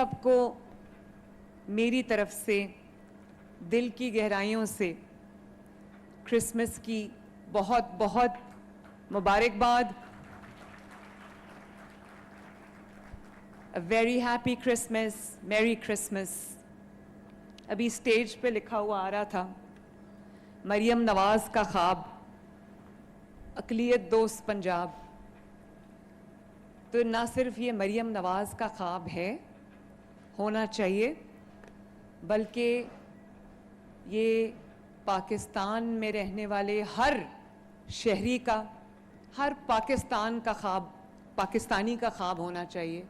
सबको मेरी तरफ से दिल की गहराइयों से क्रिसमस की बहुत बहुत मुबारकबाद। A very happy Christmas, Merry Christmas। अभी स्टेज पे लिखा हुआ आ रहा था, मरियम नवाज का ख्वाब, अक़लियत दोस्त पंजाब। तो ना सिर्फ ये मरियम नवाज का ख्वाब है, होना चाहिए, बल्कि ये पाकिस्तान में रहने वाले हर शहरी का, हर पाकिस्तान का ख्वाब, पाकिस्तानी का ख्वाब होना चाहिए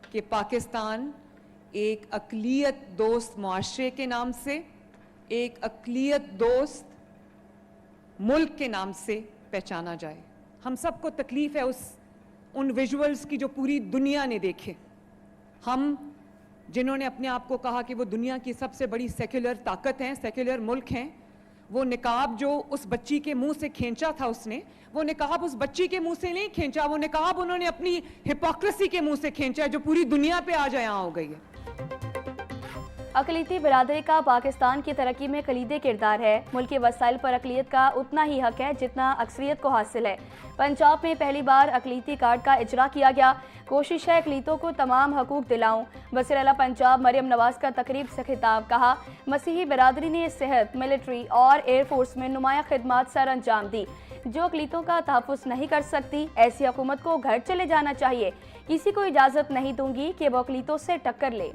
कि पाकिस्तान एक अक़लियत दोस्त मुआशरे के नाम से, एक अक़लियत दोस्त मुल्क के नाम से पहचाना जाए। हम सबको तकलीफ़ है उन विजुअल्स की जो पूरी दुनिया ने देखे। हम जिन्होंने अपने आप को कहा कि वो दुनिया की सबसे बड़ी सेक्युलर ताकत हैं, सेक्युलर मुल्क हैं, वो निकाब जो उस बच्ची के मुंह से खींचा था उसने, वो निकाब उस बच्ची के मुंह से नहीं खींचा, वो निकाब उन्होंने अपनी हिपोक्रेसी के मुंह से खींचा है जो पूरी दुनिया पे आज यहाँ हो गई है। अक़लियती बिरादरी का पाकिस्तान की तरक्की में कलीदी किरदार है। मुल्की वसाइल पर अक़लियत का उतना ही हक है जितना अक्सरियत को हासिल है। पंजाब में पहली बार अक़लियती कार्ड का इजरा किया गया। कोशिश है अक़लियतों को तमाम हकूक़ दिलाऊं। वज़ीर आला पंजाब मरियम नवाज का तकरीब से खिताब, कहा मसीही बिरादरी ने सेहत, मिलिट्री और एयरफोर्स में नुमाया खिदमात सर अंजाम दी। जो अक़लियतों का तहफ़्फ़ुज़ नहीं कर सकती, ऐसी हुकूमत को घर चले जाना चाहिए। किसी को इजाज़त नहीं दूंगी कि वो अक़लियतों से टक्कर ले।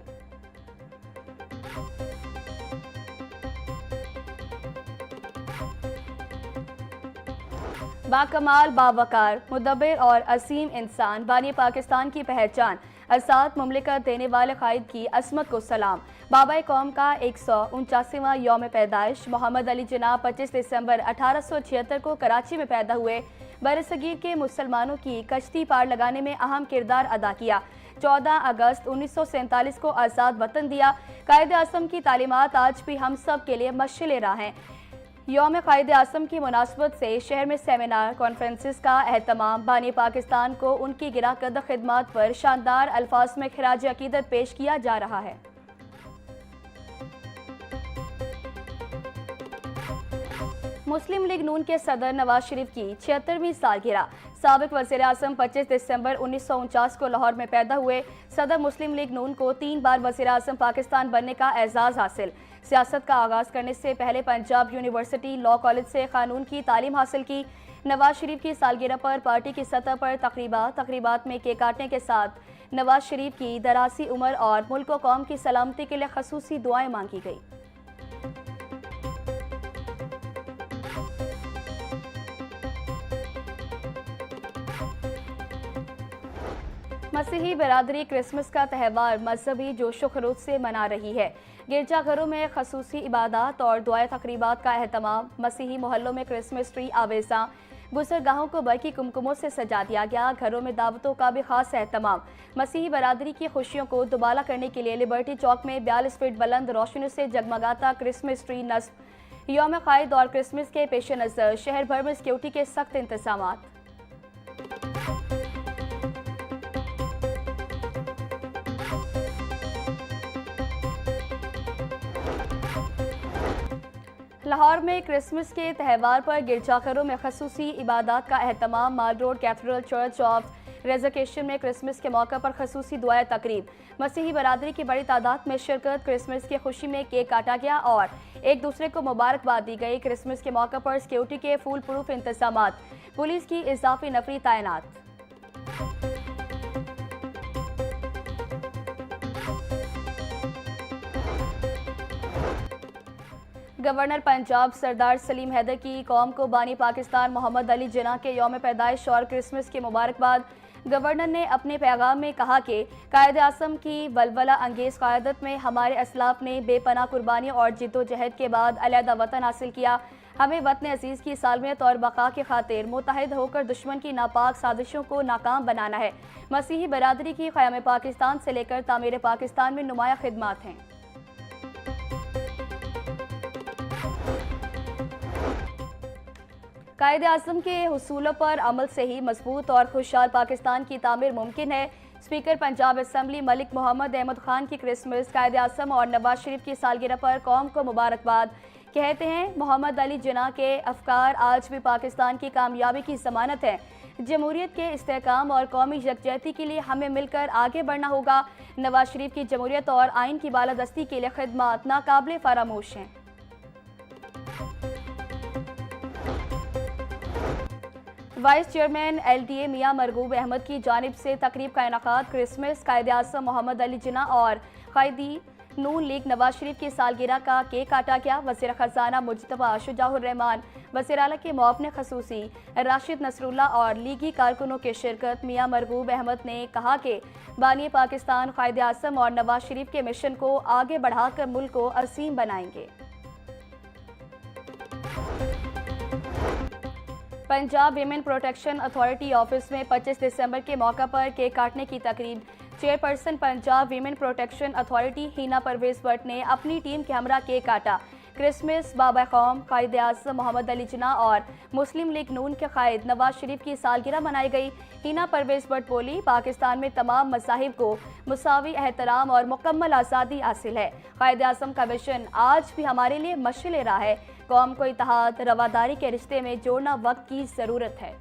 बाकमाल, बावकार, मुदब्बिर और असीम इंसान, बानी पाकिस्तान की पहचान, असाद मुमलिकत देने वाले कायद की असमत को सलाम। बाबा कौम का 149वां यौम पैदाइश। मोहम्मद अली जिन्ना 25 दिसंबर 1876 को कराची में पैदा हुए। बरसगीर के मुसलमानों की कश्ती पार लगाने में अहम किरदार अदा किया। 14 अगस्त 1947 को आज़ाद वतन दिया। कायद आज़म की तालीमात आज भी हम सब के लिए मशाल राह हैं। यौम कायद आज़म की मुनासबत से शहर में सेमिनार, कॉन्फ्रेंसेस का एहतमाम। बानी पाकिस्तान को उनकी गिराकद खिदमात पर शानदार अल्फाज में खिराज अकीदत पेश किया जा रहा है। मुस्लिम लीग नून के सदर नवाज शरीफ की 76वीं सालगिरह। साबिक वज़ीर आज़म 25 दिसंबर 1949 को लाहौर में पैदा हुए। सदर मुस्लिम लीग नून को 3 बार वज़ीर आज़म पाकिस्तान बनने का एजाज़ हासिल। सियासत का आगाज़ करने से पहले पंजाब यूनिवर्सिटी लॉ कॉलेज से कानून की तालीम हासिल की। नवाज शरीफ की सालगिरह पर पार्टी की सतह पर तकरीबात में केक काटने के साथ नवाज शरीफ की दराज़ी उम्र और मुल्क व कौम की सलामती के लिए ख़ुसूसी दुआएं मांगी गई। मसीही बिरादरी क्रिसमस का त्यौहार मजहबी जोशो खरोश से मना रही है। गिरजाघरों में खसूसी इबादत और दुआए तकरीबात का एहतमाम। मसीही मोहल्लों में क्रिसमस ट्री आवेज़ा। गुजरगाहों को बरकी कुमकुमों से सजा दिया गया। घरों में दावतों का भी खास एहतमाम। मसीही बिरादरी की खुशियों को दुबाला करने के लिए लिबर्टी चौक में 42 फीट बुलंद रोशनियों से जगमगाता क्रिसमस ट्री नस्ब। यौम कायद और क्रिसमस के पेश नज़र शहर भर में सिक्योरिटी के सख्त इंतजाम। लाहौर में क्रिसमस के त्यौहार पर गिरजाघरों में खसूसी इबादत का एहतमाम। माल रोड कैथेड्रल चर्च ऑफ रेजकेशन में क्रिसमस के मौके पर खसूसी दुआएं तकरीब। मसीही बरादरी की बड़ी तादाद में शिरकत। क्रिसमस की खुशी में केक काटा गया और एक दूसरे को मुबारकबाद दी गई। क्रिसमस के मौके पर सिक्योरिटी के फुल प्रूफ इंतजाम। पुलिस की इजाफी नफरी तैनात। गवर्नर पंजाब सरदार सलीम हैदर की कौम को बानी पाकिस्तान मोहम्मद अली जिन्ना के यौम पैदाइश और क्रिसमस की मुबारकबाद। गवर्नर ने अपने पैगाम में कहा कि कायद आज़म की वलवला अंगेज़ क़यादत में हमारे असलाफ ने बेपनाह कुर्बानी और जिद्दोजहद के बाद अलहदा वतन हासिल किया। हमें वतन अजीज़ की सालमियत और बका की खातिर मुत्तहिद होकर दुश्मन की नापाक साजिशों को नाकाम बनाना है। मसीही बरादरी की क़याम पाकिस्तान से लेकर तामीर पाकिस्तान में नुमाया खिदमात हैं। कायद आज़म के हुसूलों पर अमल से ही मजबूत और खुशहाल पाकिस्तान की तामीर मुमकिन है। स्पीकर पंजाब असेंबली मलिक मोहम्मद अहमद खान की क्रिसमस, कायद आज़म और नवाज शरीफ की सालगिरह पर कौम को मुबारकबाद। कहते हैं मोहम्मद अली जिन्ना के अफकार आज भी पाकिस्तान की कामयाबी की ज़मानत है। जमहूरियत के इस्तेहकाम और कौमी यकजहती के लिए हमें मिलकर आगे बढ़ना होगा। नवाज शरीफ की जमहूरियत और आइन की बालादस्ती के लिए खिदमत नाकाबिले फरामोश हैं। वाइस चेयरमैन LDA मियां मरगूब अहमद की जानिब से तकरीब का इनेकाद। क्रिसमस, कायद आज़म मोहम्मद अली जिन्ना और कायदी नून लीग नवाज शरीफ की सालगिरह का केक काटा गया। वज़ीर ख़ज़ाना मुज्तबा शुजाउर रहमान, वज़ीर आला के मुआवने ख़ुसूसी राशिद नसरुल्ला और लीगी कारकुनों की शिरकत। मियां मरगूब अहमद ने कहा कि बानी पाकिस्तान कायद आज़म और नवाज शरीफ के मिशन को आगे बढ़ाकर मुल्क को असीम बनाएंगे। Punjab women protection authority office में 25 दिसंबर के मौका पर केक काटने की तकरीब। Chairperson Punjab women protection authority Hina Parvez Bhatt ने अपनी टीम के हमरा केक काटा। क्रिसमस, बाबा कौम, कायद आज़म मोहम्मद अली जिन्ना और मुस्लिम लीग नून के कायद नवाज शरीफ की सालगिरह मनाई गई। हिना परवेज भट्ट बोली, पाकिस्तान में तमाम मज़ाहिब को मुसावी एहतराम और मुकम्मल आज़ादी हासिल है। कायद आज़म का मिशन आज भी हमारे लिए मशअल राह है। कौम को इत्तेहाद, रवादारी के रिश्ते में जोड़ना वक्त की ज़रूरत है।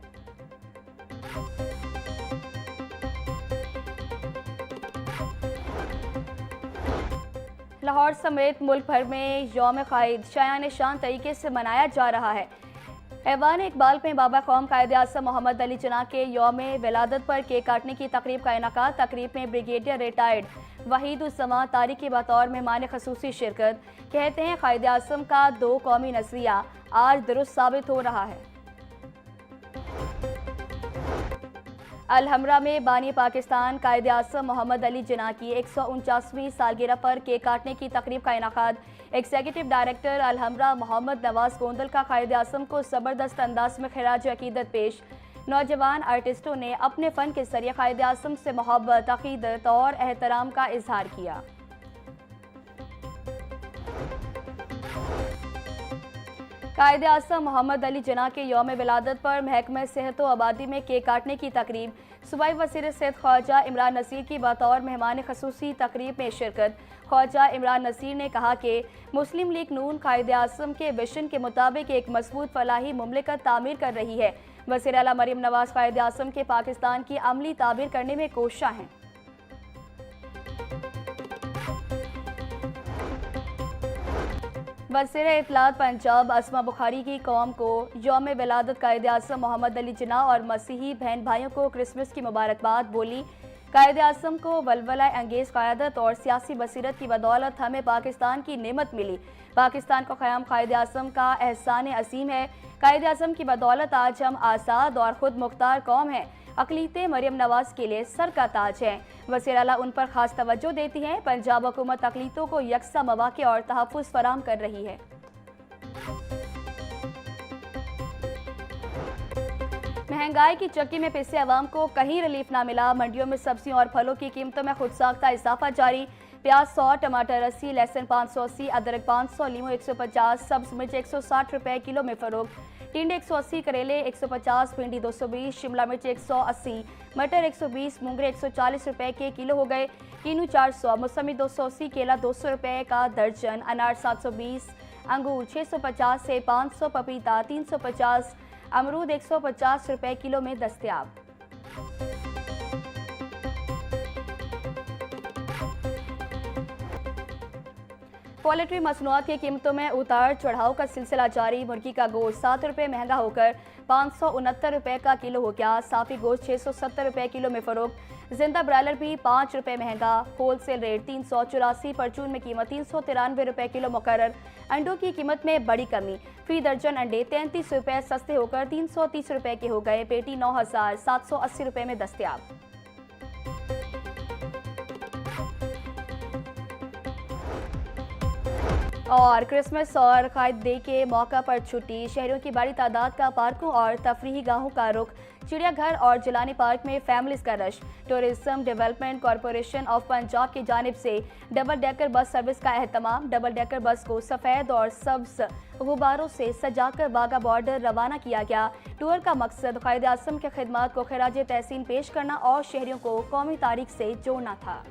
लाहौर समेत मुल्क भर में यौम कायद शायान शान तरीके से मनाया जा रहा है। ऐवान इकबाल में बाबा कौम कायद आज़म मोहम्मद अली जिन्ना के यौम विलादत पर केक काटने की तकरीब का इनेकाद। तकरीब में ब्रिगेडियर रिटायर्ड वहीदुज़्ज़मा तारिक की बतौर मेहमान ख़ुसूसी शिरकत। कहते हैं कायद आज़म का 2 कौमी नज़रिया आज दुरुस्त साबित हो रहा है। अलहमरा में बानी पाकिस्तान कायद आज़म मोहम्मद अली जिन्ना की 149वीं सालगिरह पर केक काटने की तकरीब का इनेकाद। एग्जीक्यूटिव डायरेक्टर अलहमरा मोहम्मद नवाज गोंदल का कायद आज़म को ज़बरदस्त अंदाज में खिराज अकीदत पेश। नौजवान आर्टिस्टों ने अपने फ़न के जरिए कायद आज़म से मोहब्बत, अकीदत और एहतराम का इजहार किया। कायद आज़म मोहम्मद अली जिन्ना के यौम विलादत पर महकमा सेहत व आबादी में केक काटने की तकरीब। सूबाई वज़ीर सेहत ख्वाजा इमरान नसीर की बतौर मेहमान ख़ुसूसी तकरीब में शिरकत। ख्वाजा इमरान नसीर ने कहा कि मुस्लिम लीग नून कायद आज़म के विजन के मुताबिक एक मजबूत फलाही मुमलिकत तामीर कर रही है। वज़ीर आला मरीम नवाज कायद आज़म के पाकिस्तान की अमली ताबीर करने में कोशिश हैं। वज़ीर इत्तलात पंजाब असमा बुखारी की कौम को यौम विलादत कायद आज़म मोहम्मद अली जिन्ना और मसीही बहन भाइयों को क्रिसमस की मुबारकबाद। बोली, कायद आज़म को वलवला अंगेज़ क़यादत और सियासी बसीरत की बदौलत हमें पाकिस्तान की नेमत मिली। पाकिस्तान का क़याम कायद आज़म का एहसान असीम है। कायद आज़म की बदौलत आज हम आज़ाद और ख़ुद मुख्तार कौम हैं। अक़लीतें मरियम नवाज के लिए सर का ताज है। वज़ीर आला उन पर ख़ास तवज्जो देती हैं। पंजाब हुकूमत अक़लीतों को यकसा मौक़े और तहफ़्फ़ुज़ फराहम कर रही है। महंगाई की चक्की में पिसे अवाम को कहीं रिलीफ ना मिला। मंडियों में सब्जियों और फलों की कीमतों में खुद साख्ता इजाफा जारी। प्याज 100, टमाटर 80, लहसुन 580, अदरक 500, लीमू 150, सब्ज़ मिर्च 160 रुपए किलो में फ़रोख्त। टिंडे 180, करेले 150, भिंडी 220, शिमला मिर्च 180, मटर 120, मूंगरे 140 रुपए के किलो हो गए। कीनू 400, मौसमी 280, केला 200 रुपए का दर्जन, अनार 720, अंगूर 650 से 500, पपीता 350, अमरूद 150 रुपए किलो में दस्तयाब। पोल्ट्री मसनूआत की कीमतों में उतार चढ़ाव का सिलसिला जारी। मुर्गी का गोश्त 7 रुपये महंगा होकर 569 रुपये का किलो हो गया। साफ़ी गोश्त 670 रुपये किलो में फ़रोख्त। जिंदा ब्रायलर भी 5 रुपये महंगा। होलसेल रेट 384, परचून में कीमत 393 रुपये किलो मुकर्रर। अंडों की कीमत में बड़ी कमी, फी दर्जन अंडे 33 रुपये सस्ते होकर 330 रुपये के हो गए। पेटी 9780 रुपये में दस्तयाब। और क्रिसमस और कायद डे के मौका पर छुट्टी, शहरियों की बड़ी तादाद का पार्कों और तफरीही गाहों का रुख, चिड़ियाघर और जिलानी पार्क में फैमिलीज का rush. Tourism development corporation of Punjab की जानिब से डबल डेकर बस सर्विस का एहतमाम। डबल डेकर बस को सफ़ेद और सब्ज गुब्बारों से सजाकर बागा बॉर्डर रवाना किया गया। टूर का मकसद कायद आज़म के खिदमात को खराज तहसीन पेश करना और शहरियों को कौमी तारीख से जोड़ना था।